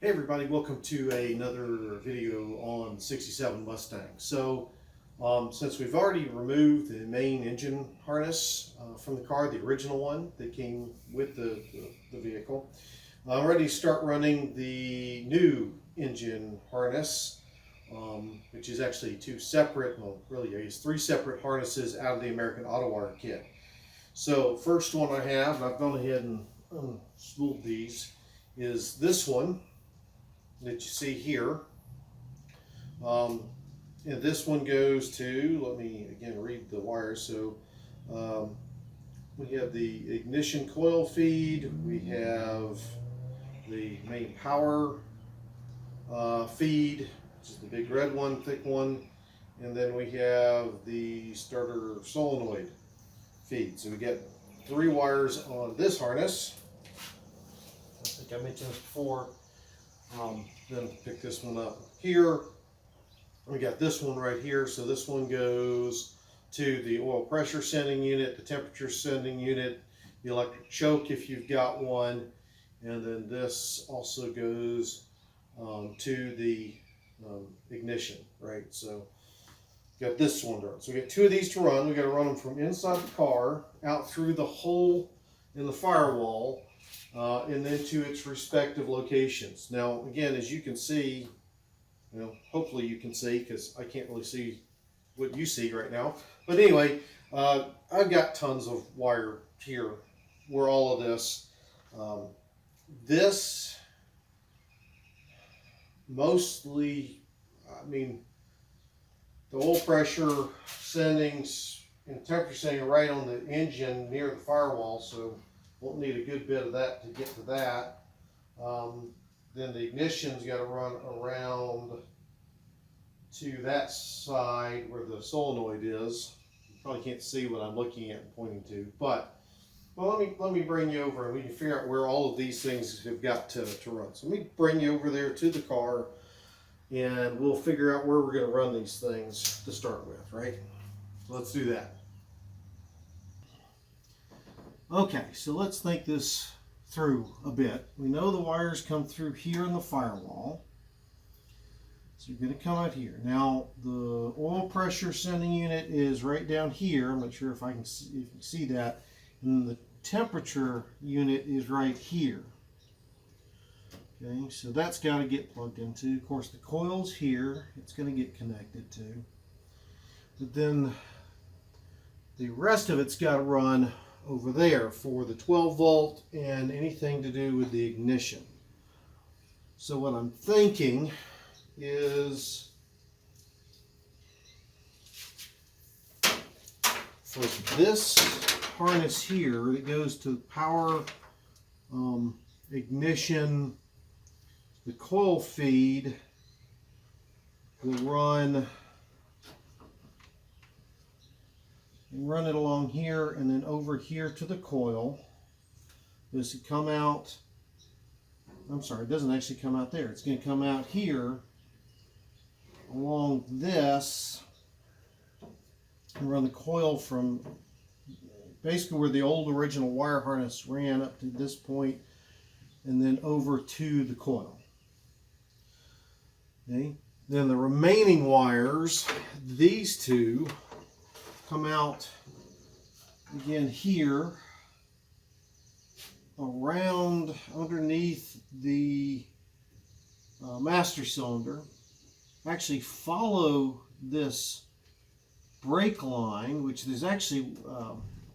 Hey everybody, welcome to another video on 67 Mustang. Since we've already removed the main engine harness from the car, the original one that came with the vehicle, I'm ready to start running the new engine harness, which is actually two separate, well really I guess three separate harnesses out of the American Autowire kit. So first one I have, and I've gone ahead and spooled these, is this one that you see here. And this one goes to, let me again read the wires. So we have the ignition coil feed, we have the main power feed, which is the big red one, thick one, and then we have the starter solenoid feed. So we get three wires on this harness. I think I mentioned this before. Then pick this one up here. We got this one right here. So this one goes to the oil pressure sending unit, the temperature sending unit, the electric choke if you've got one, and then this also goes to the ignition, right? So got this one to run. So we got two of these to run. We got to run them from inside the car out through the hole in the firewall, and then to its respective locations. Now, again, as you can see, hopefully you can see, because I can't really see what you see right now. But anyway, I've got tons of wire here where all of this. This mostly, the oil pressure sendings and temperature sending right on the engine near the firewall, so won't need a good bit of that to get to that. Then the ignition's got to run around to that side where the solenoid is. You probably can't see what I'm looking at and pointing to, but well, let me bring you over and we can figure out where all of these things have got to run. So let me bring you over there to the car and we'll figure out where we're going to run these things to start with, right? So let's do that. Okay, so let's think this through a bit. We know the wires come through here in the firewall. So you're going to come out here. Now, the oil pressure sending unit is right down here. I'm not sure if I can see, if you can see that. And the temperature unit is right here. Okay, so that's got to get plugged into. Of course, the coil's here. It's going to get connected to. But then the rest of it's got to run over there for the 12 volt and anything to do with the ignition. So what I'm thinking is for this harness here that goes to power, ignition, the coil feed will run it along here and then over here to the coil. This will come out, I'm sorry, it doesn't actually come out there. It's going to come out here along this and run the coil from basically where the old original wire harness ran up to this point and then over to the coil. Okay. Then the remaining wires, these two, come out again here around underneath the master cylinder. Actually follow this brake line, which there's actually a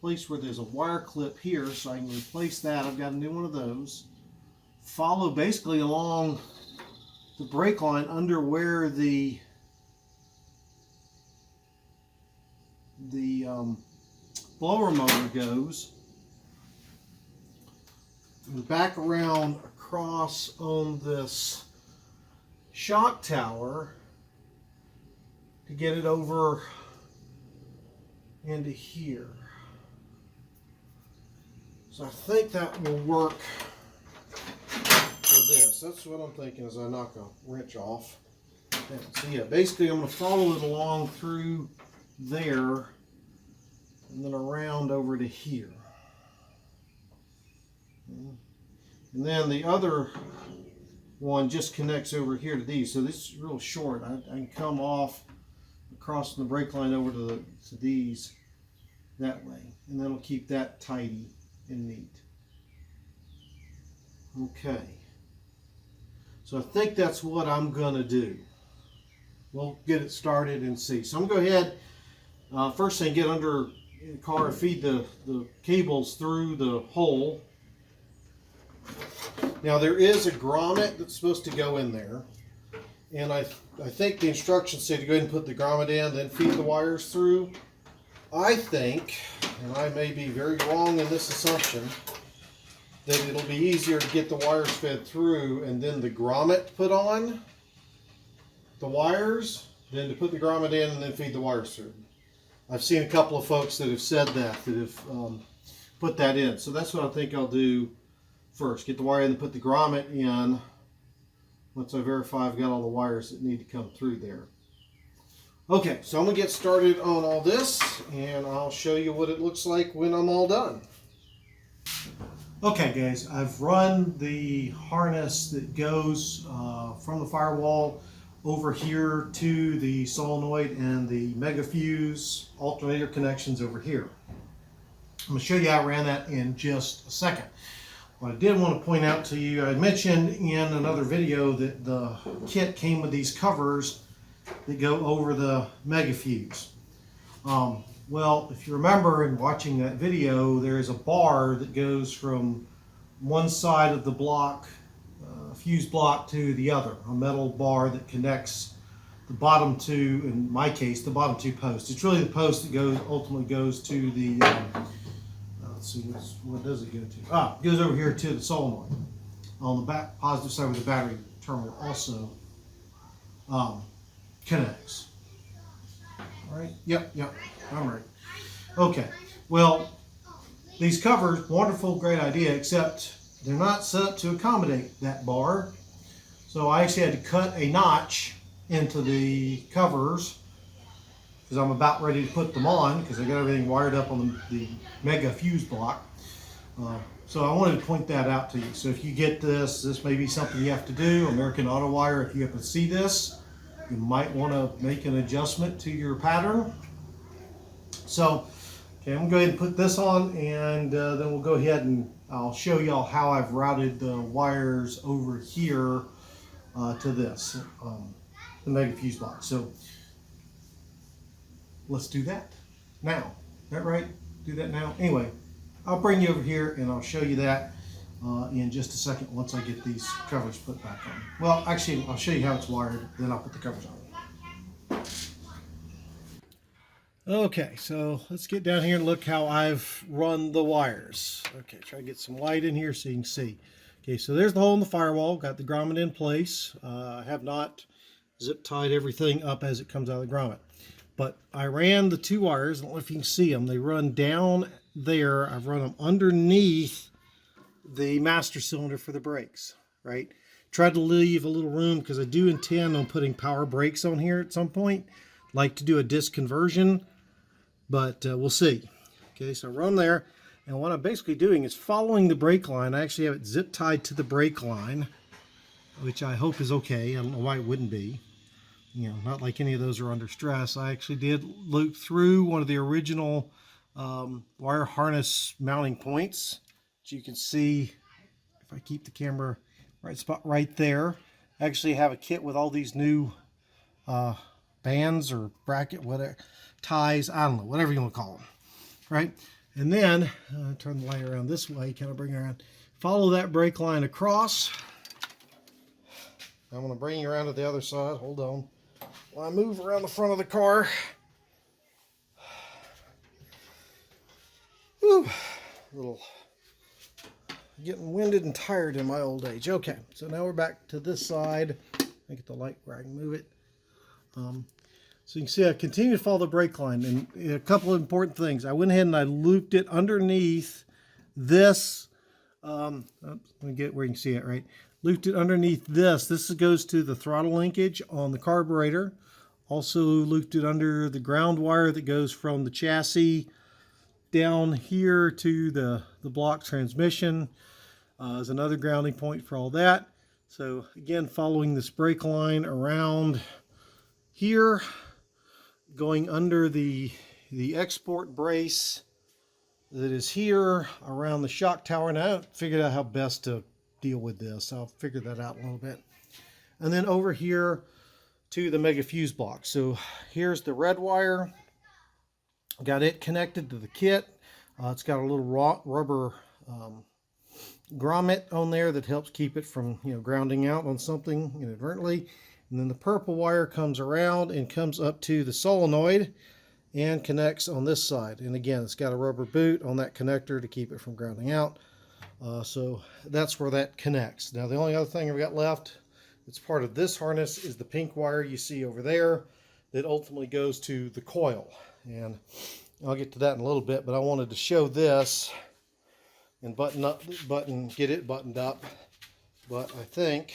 place where there's a wire clip here, so I can replace that. I've got a new one of those. Follow basically along the brake line under where the blower motor goes, and back around across on this shock tower to get it over into here. So I think that will work for this. That's what I'm thinking as I knock a wrench off. So yeah, basically I'm going to follow it along through there and then around over to here. And then the other one just connects over here to these. So this is real short. I can come off across the brake line over to these that way, and that'll keep that tidy and neat. Okay, so I think that's what I'm gonna do. We'll get it started and see. So I'm gonna go ahead, first thing, get under the car and feed the cables through the hole. Now there is a grommet that's supposed to go in there, and I think the instructions say to go ahead and put the grommet in, then feed the wires through. I think, and I may be very wrong in this assumption, that it'll be easier to get the wires fed through and then the grommet put on the wires than to put the grommet in and then feed the wires through. I've seen a couple of folks that have said that have put that in. So that's what I think I'll do first. Get the wire in and put the grommet in once I verify I've got all the wires that need to come through there. Okay, so I'm going to get started on all this, and I'll show you what it looks like when I'm all done. Okay guys, I've run the harness that goes from the firewall over here to the solenoid and the mega fuse alternator connections over here. I'm going to show you how I ran that in just a second. What I did want to point out to you, I mentioned in another video that the kit came with these covers that go over the mega fuse. Well, if you remember in watching that video, there is a bar that goes from one side of the block, fuse block, to the other. A metal bar that connects the bottom two, in my case, the bottom two posts. It's really the post that ultimately goes to the, let's see, what does it go to? It goes over here to the solenoid. On the positive side where the battery terminal also connects. All right, yep, I'm right. Okay, well, these covers, wonderful, great idea, except they're not set up to accommodate that bar. So I actually had to cut a notch into the covers because I'm about ready to put them on because I got everything wired up on the mega fuse block. So I wanted to point that out to you. So if you get this may be something you have to do. American Autowire, if you happen to see this, you might want to make an adjustment to your pattern. So, okay, I'm going to go ahead and put this on, and then we'll go ahead and I'll show y'all how I've routed the wires over here to this, the mega fuse box. So, let's do that now. Is that right? Do that now? Anyway, I'll bring you over here and I'll show you that in just a second once I get these covers put back on. Well, actually, I'll show you how it's wired, then I'll put the covers on. Okay, so let's get down here and look how I've run the wires. Okay, try to get some light in here so you can see. Okay, so there's the hole in the firewall. Got the grommet in place. I have not zip tied everything up as it comes out of the grommet. But I ran the two wires. I don't know if you can see them. They run down there. I've run them underneath the master cylinder for the brakes, right? Tried to leave a little room because I do intend on putting power brakes on here at some point. Like to do a disc conversion, but we'll see. Okay, so I run there, and what I'm basically doing is following the brake line. I actually have it zip tied to the brake line, which I hope is okay. I don't know why it wouldn't be. You know, not like any of those are under stress. I actually did loop through one of the original wire harness mounting points. As you can see, if I keep the camera right spot right there, I actually have a kit with all these new bands or bracket, whatever, ties, I don't know, whatever you want to call them, right? And then turn the light around this way, kind of bring it around, follow that brake line across. I'm going to bring you around to the other side. Hold on. While I move around the front of the car. Whew, a little getting winded and tired in my old age. Okay, so now we're back to this side. I get the light where I can move it. So you can see I continue to follow the brake line, and a couple of important things. I went ahead and I looped it underneath this. Let me get where you can see it, right? Looped it underneath this. This goes to the throttle linkage on the carburetor. Also looped it under the ground wire that goes from the chassis down here to the block transmission. There's another grounding point for all that. So again, following this brake line around here, going under the export brace that is here around the shock tower. And I haven't figured out how best to deal with this. I'll figure that out a little bit. And then over here to the mega fuse block. So here's the red wire. Got it connected to the kit. It's got a little rubber grommet on there that helps keep it from, grounding out on something inadvertently. And then the purple wire comes around and comes up to the solenoid and connects on this side. And again, it's got a rubber boot on that connector to keep it from grounding out. So that's where that connects. Now the only other thing I've got left that's part of this harness is the pink wire you see over there that ultimately goes to the coil. And I'll get to that in a little bit, but I wanted to show this and get it buttoned up. But I think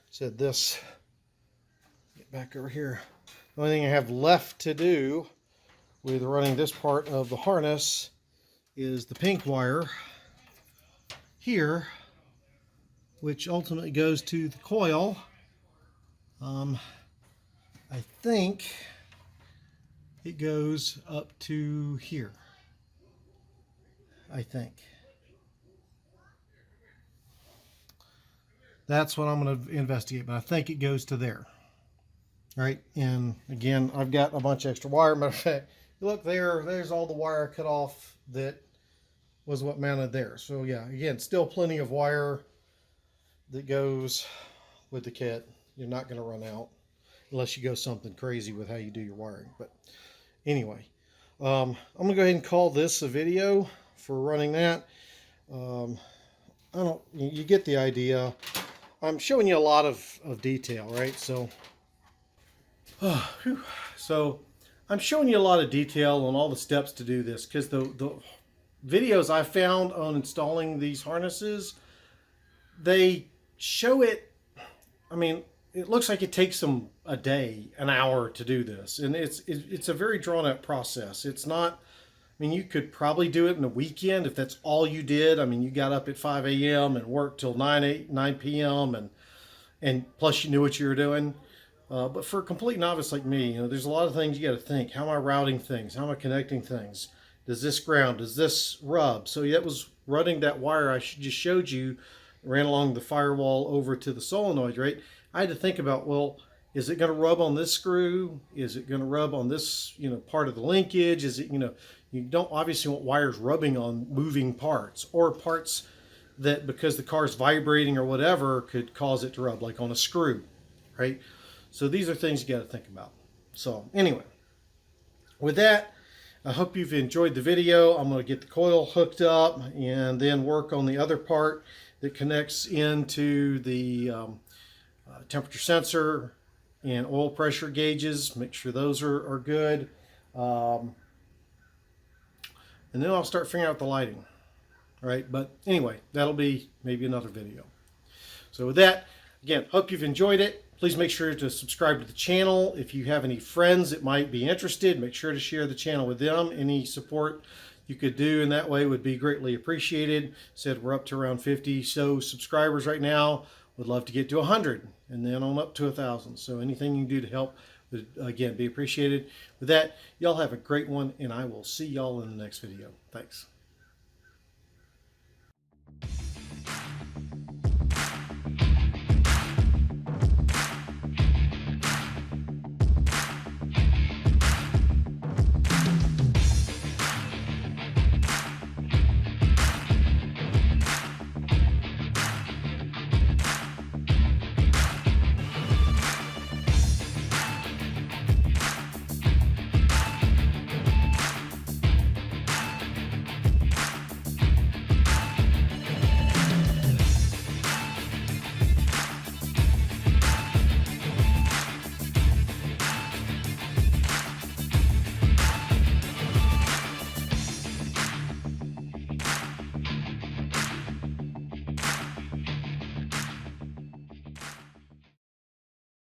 said this, get back over here. The only thing I have left to do with running this part of the harness is the pink wire here, which ultimately goes to the coil. I think it goes up to here. I think. That's what I'm going to investigate, but I think it goes to there. All right, and again, I've got a bunch of extra wire. Matter of fact, look there's all the wire I cut off that was what mounted there. So yeah, again, still plenty of wire that goes with the kit. You're not going to run out unless you go something crazy with how you do your wiring. But anyway, I'm going to go ahead and call this a video for running that. You get the idea. I'm showing you a lot of detail, right? So I'm showing you a lot of detail on all the steps to do this, because the videos I found on installing these harnesses, they show it. I mean, it looks like it takes them a day, an hour to do this, and it's a very drawn out process. It's not. I mean, you could probably do it in a weekend if that's all you did. I mean, you got up at 5 a.m. and worked till 9 p.m. and plus you knew what you were doing. But for a complete novice like me, there's a lot of things you got to think. How am I routing things? How am I connecting things? Does this ground? Does this rub? So that was running that wire I just showed you, ran along the firewall over to the solenoid, right? I had to think about, well, is it going to rub on this screw? Is it going to rub on this, part of the linkage? Is it, you don't obviously want wires rubbing on moving parts, or parts that, because the car's vibrating or whatever, could cause it to rub, like on a screw, right? So these are things you got to think about. So anyway, with that, I hope you've enjoyed the video. I'm going to get the coil hooked up and then work on the other part that connects into the temperature sensor and oil pressure gauges. Make sure those are good. And then I'll start figuring out the lighting, right? But anyway, that'll be maybe another video. So with that, again, hope you've enjoyed it. Please make sure to subscribe to the channel. If you have any friends that might be interested, make sure to share the channel with them. Any support you could do in that way would be greatly appreciated. Said we're up to around 50 so subscribers right now. Would love to get to 100 and then on up to 1,000. So anything you can do to help would, again, be appreciated. With that, y'all have a great one, and I will see y'all in the next video. Thanks.